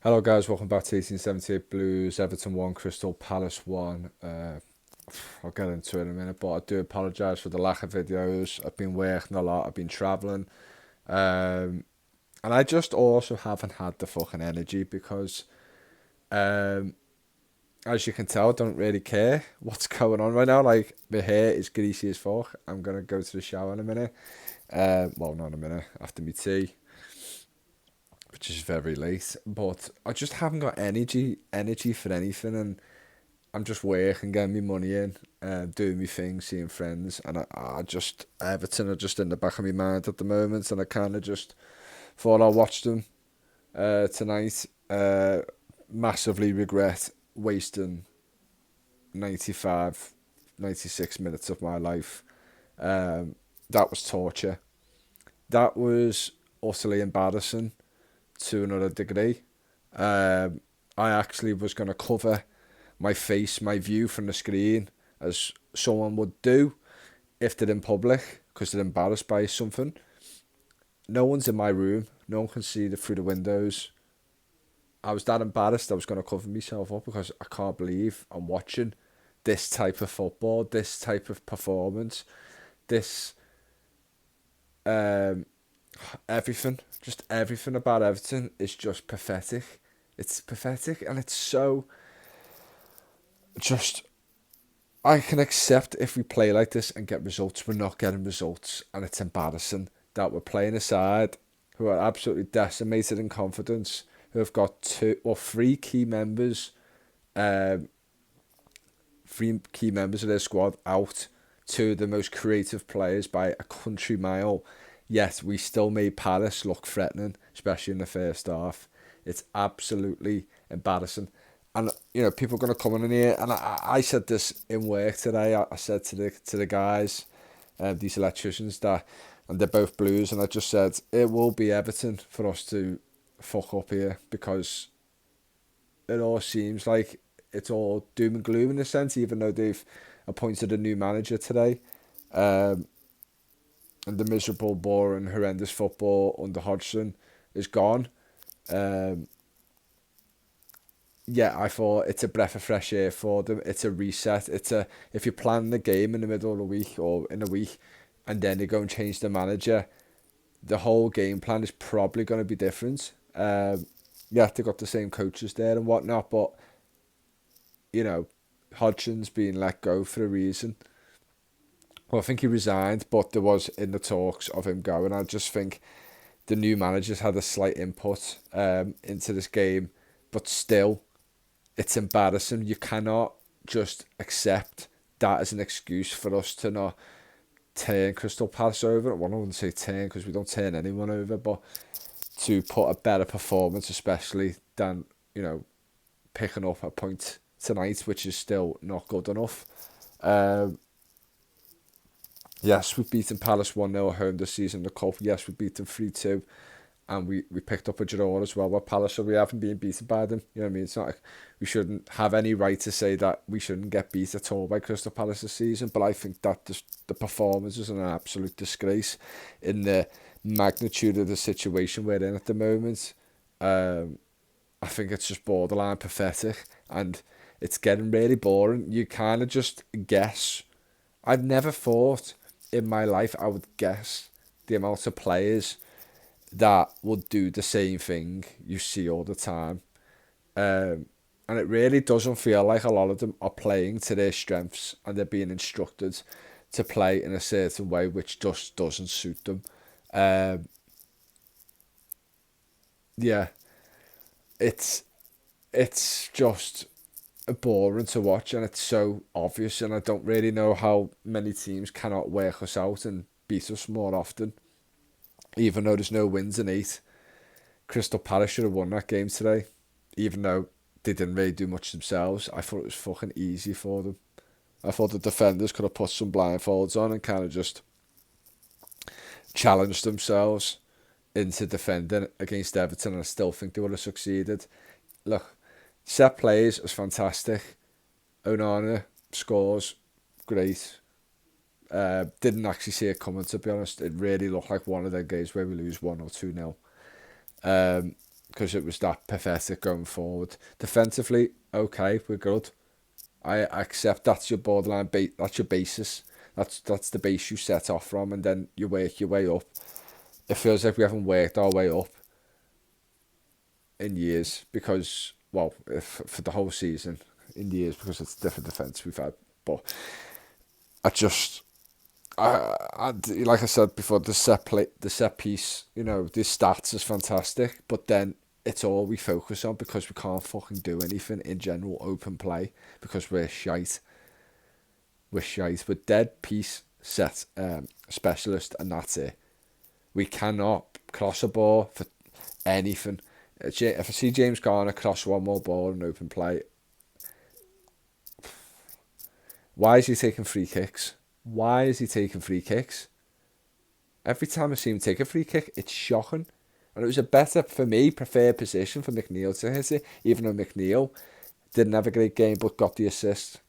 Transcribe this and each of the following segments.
Hello guys, welcome back to 1878 Blues, Everton 1, Crystal Palace 1. I'll get into it in a minute, but I do apologise for the lack of videos. I've been working a lot, I've been travelling, um, and I just also haven't had the fucking energy because, um, as you can tell, I don't really care what's going on right now. Like, my hair is greasy as fuck. I'm going to go to the shower in a minute. Well, not in a minute, after my tea, which is very late, but I just haven't got energy for anything, and I'm just working, getting my money in, doing my thing, seeing friends, and I just Everton are just in the back of my mind at the moment, and I kind of just thought I'll watch them tonight. Massively regret wasting 95, 96 minutes of my life. That was torture. That was utterly embarrassing to another degree. Um, I actually was going to cover my face, my view from the screen, as someone would do if they're in public because they're embarrassed by something. No one's in my room. No one can see through the windows. I was that embarrassed I was going to cover myself up because I can't believe I'm watching this type of football, this type of performance, this um, everything, just everything about Everton is just pathetic. It's pathetic, and it's so just. I can accept if we play like this and get results. We're not getting results, and it's embarrassing that we're playing a side who are absolutely decimated in confidence, who have got three key members, um, three key members of their squad out, two of the most creative players by a country mile. Yet we still made Palace look threatening, especially in the first half. It's absolutely embarrassing. And people are going to come in here, and I said this in work today. I said to the guys, these electricians, that, and they're both Blues, and I just said it will be Everton for us to fuck up here because it all seems like it's all doom and gloom in a sense, even though they've appointed a new manager today. Um, and the miserable, boring, horrendous football under Hodgson is gone. Um, yeah, I thought it's a breath of fresh air for them. It's a reset. It's a if you plan the game in the middle of the week or in a week, and then they go and change the manager, the whole game plan is probably going to be different. Yeah, they got the same coaches there and whatnot, but you know, Hodgson's being let go for a reason. Well, I think he resigned, but there was in the talks of him going. I just think the new managers had a slight input into this game, but still, it's embarrassing. You cannot just accept that as an excuse for us to not turn Crystal Palace over. Well, I wouldn't say turn because we don't turn anyone over, but to put a better performance, especially than picking up a point tonight, which is still not good enough. Um, yes, we've beaten Palace 1-0 at home this season in the Cup. Yes, we beat them 3-2. And we picked up a draw as well with Palace, so we haven't been beaten by them. You know what I mean? It's not like we shouldn't have any right to say that we shouldn't get beat at all by Crystal Palace this season, but I think that the performance is an absolute disgrace in the magnitude of the situation we're in at the moment. Um, I think it's just borderline pathetic, and it's getting really boring. You kind of just guess. I've never thought in my life I would guess the amount of players that would do the same thing you see all the time. And it really doesn't feel like a lot of them are playing to their strengths and they're being instructed to play in a certain way which just doesn't suit them. Um, yeah, it's it's just boring to watch, and it's so obvious, and I don't really know how many teams cannot work us out and beat us more often, even though there's no wins in eight. Crystal Palace should have won that game today, even though they didn't really do much themselves. I thought it was fucking easy for them. I thought the defenders could have put some blindfolds on and kind of just challenged themselves into defending against Everton, and I still think they would have succeeded. Look, set plays was fantastic. Onana scores, great. Didn't actually see it coming, to be honest. It really looked like one of them games where we lose 1 or 2-0. Because because it was that pathetic going forward. Defensively, okay, we're good. I accept that's your borderline, that's your basis. That's the base you set off from, and then you work your way up. It feels like we haven't worked our way up in years because, well, if, for the whole season, in years, because it's different defence we've had. But I just, like I said before, the set piece, the stats is fantastic, but then it's all we focus on because we can't fucking do anything in general open play because we're shite. We're shite. We're dead piece set specialist, and that's it. We cannot cross a ball for anything. If I see James Garner cross one more ball in open play, why is he taking free kicks? Why is he taking free kicks? Every time I see him take a free kick, it's shocking. And it was a better, for me, preferred position for McNeil to hit it, even though McNeil didn't have a great game but got the assist.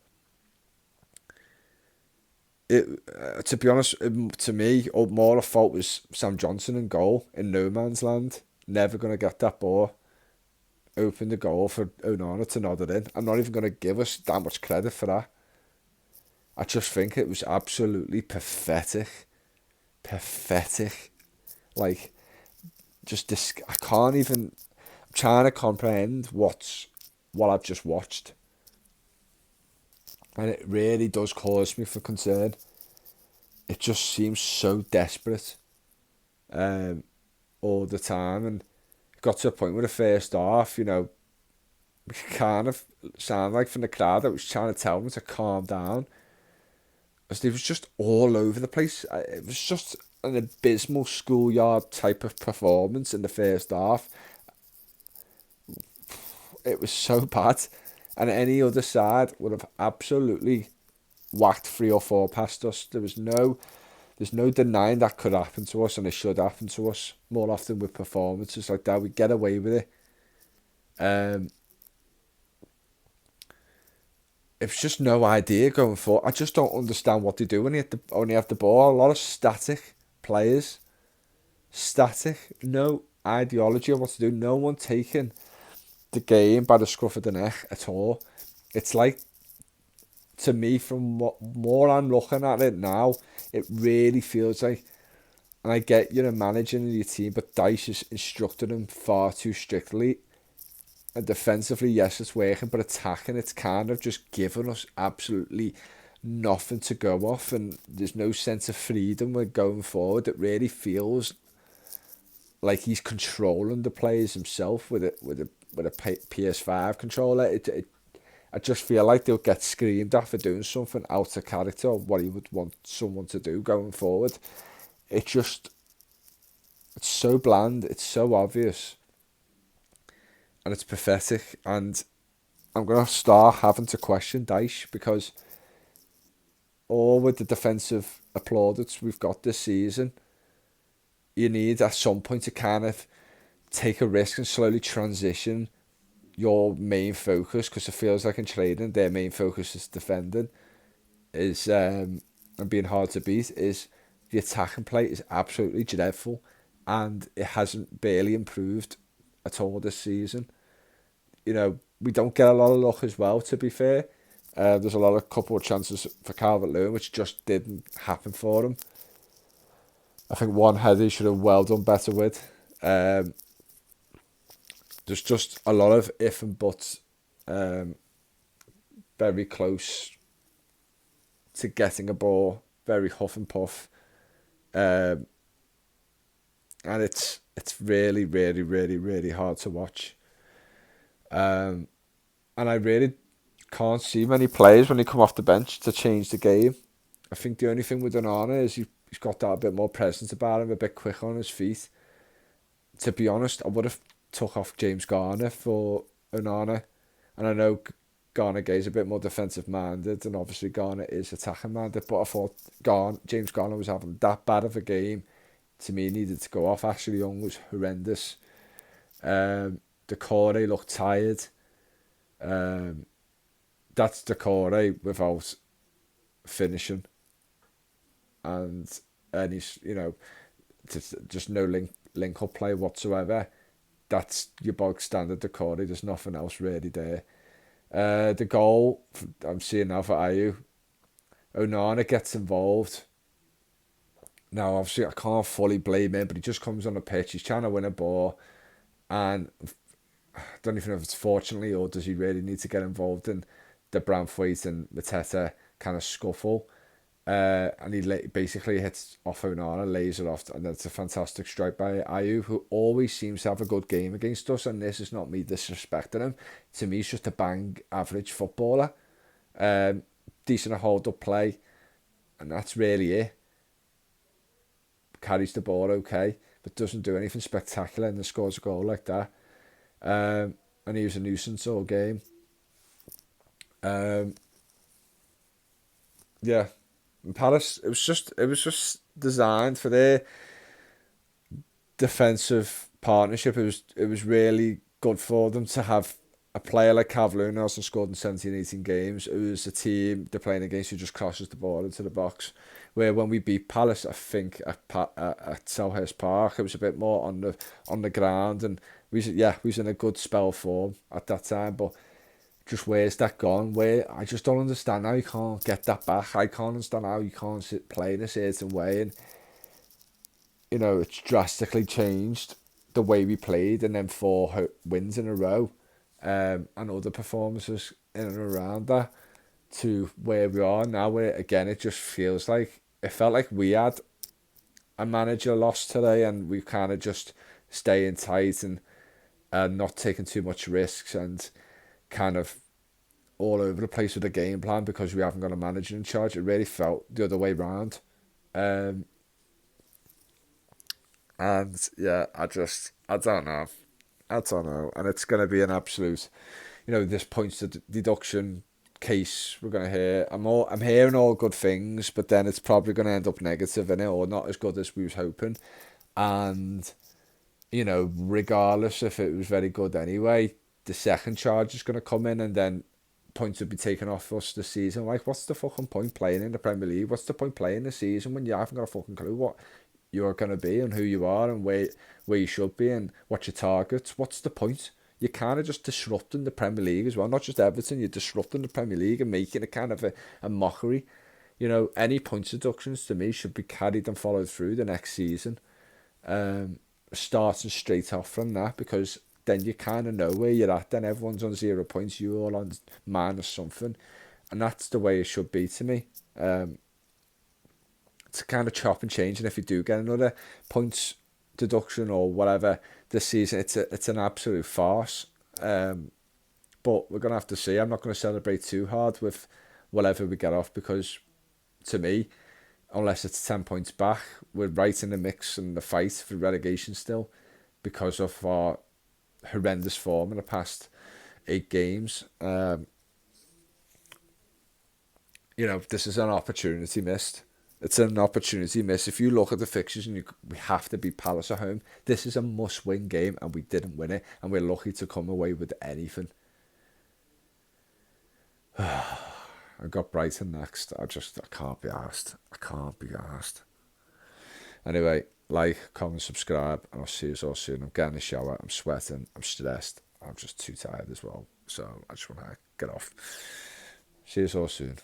To be honest, to me, more a fault was Sam Johnson in goal in no man's land. Never going to get that ball. Open the goal for Onana to nod it in. I'm not even going to give us that much credit for that. I just think it was absolutely pathetic. Pathetic. Like, just this. I can't even. I'm trying to comprehend what I've just watched. And it really does cause me for concern. It just seems so desperate all the time. And it got to a point where the first half, we kind of sound like from the crowd that was trying to tell them to calm down. As it was just all over the place. It was just an abysmal schoolyard type of performance in the first half. It was so bad. And any other side would have absolutely whacked 3 or 4 past us. There's no denying that could happen to us, and it should happen to us more often with performances like that. We get away with it. It's just no idea going forward. I just don't understand what they do when you only have the ball. A lot of static players. Static. No ideology on what to do. No one taking the game by the scruff of the neck at all. It's like, to me, from what more I'm looking at it now, it really feels like, and I get you're a manager in your team, but Dice is instructing them far too strictly. And defensively, yes, it's working, but attacking, it's kind of just giving us absolutely nothing to go off, and there's no sense of freedom when going forward. It really feels like he's controlling the players himself with a PS5 controller. I just feel like they'll get screamed at for doing something out of character or what he would want someone to do going forward. It's so bland, it's so obvious, and it's pathetic. And I'm going to start having to question Dyche, because all with the defensive applaudits we've got this season, you need at some point to kind of take a risk and slowly transition your main focus, because it feels like in trading their main focus is defending, is and being hard to beat. Is the attacking play is absolutely dreadful, and it hasn't barely improved at all this season. We don't get a lot of luck as well, to be fair. There's a couple of chances for Calvert-Lewin which just didn't happen for him. I think one header he should have well done better with. There's just a lot of if and buts, very close to getting a ball, very huff and puff, and it's really, really, really, really hard to watch. And I really can't see many players when they come off the bench to change the game. I think the only thing with Onana is he's got that a bit more presence about him, a bit quick on his feet. To be honest, I would have took off James Garner for Onana, and I know Garner Gay's a bit more defensive minded, and obviously Garner is attacking minded, but I thought James Garner was having that bad of a game. To me, he needed to go off. Ashley Young was horrendous. Decore looked tired. That's Decore without finishing, and he's just no link up play whatsoever. that's your bog standard decorum. There's nothing else really there. The goal I'm seeing now for Ayew, Onana gets involved. Now, obviously, I can't fully blame him, but he just comes on the pitch. He's trying to win a ball, and I don't even know if it's fortunately or does he really need to get involved in the Branthwaite and Mateta kind of scuffle. And he basically hits off Onana, lays it off, and that's a fantastic strike by Ayew, who always seems to have a good game against us. And this is not me disrespecting him. To me, he's just a bang average footballer. Decent hold up play, and that's really it. Carries the ball okay, but doesn't do anything spectacular, and then scores a goal like that. And he was a nuisance all game. Yeah, and Palace. It was just designed for their defensive partnership. It was really good for them to have a player like Cavalier Nelson scored in 17, 18 games. It was a team they're playing against who just crosses the ball into the box. Where when we beat Palace, I think at Selhurst Park, it was a bit more on the ground, and we was in a good spell form at that time. But just where's that gone? Where I just don't understand how you can't get that back. I can't understand how you can't play in a certain way, and it's drastically changed the way we played, and then 4 wins in a row, and other performances in and around that, to where we are now, where again it felt like we had a manager lost today, and we kind of just staying tight and not taking too much risks, and kind of all over the place with the game plan because we haven't got a manager in charge. It really felt the other way round. And yeah, I don't know. And it's going to be an absolute, this points to deduction case we're going to hear. I'm hearing all good things, but then it's probably going to end up negative in it, or not as good as we was hoping. And, regardless if it was very good anyway, the second charge is going to come in, and then points will be taken off us this season. Like, what's the fucking point playing in the Premier League? What's the point playing this season when you haven't got a fucking clue what you're going to be and who you are and where you should be and what's your targets? What's the point? You're kind of just disrupting the Premier League as well. Not just Everton, you're disrupting the Premier League and making it kind of a mockery. Any points deductions to me should be carried and followed through the next season. Starting straight off from that, because then you kind of know where you're at. Then everyone's on 0 points, you're all on minus something. And that's the way it should be to me. To kind of chop and change, and if you do get another points deduction or whatever this season, it's an absolute farce. But we're going to have to see. I'm not going to celebrate too hard with whatever we get off, because to me, unless it's 10 points back, we're right in the mix and the fight for relegation still, because of our horrendous form in the past 8 games. This is an opportunity missed. It's an opportunity missed. If you look at the fixtures and we have to beat Palace at home, this is a must-win game, and we didn't win it, and we're lucky to come away with anything. I've got Brighton next. I can't be arsed. Anyway, like, comment, subscribe, and I'll see you all soon. I'm getting a shower. I'm sweating. I'm stressed. I'm just too tired as well. So I just want to get off. See you all soon.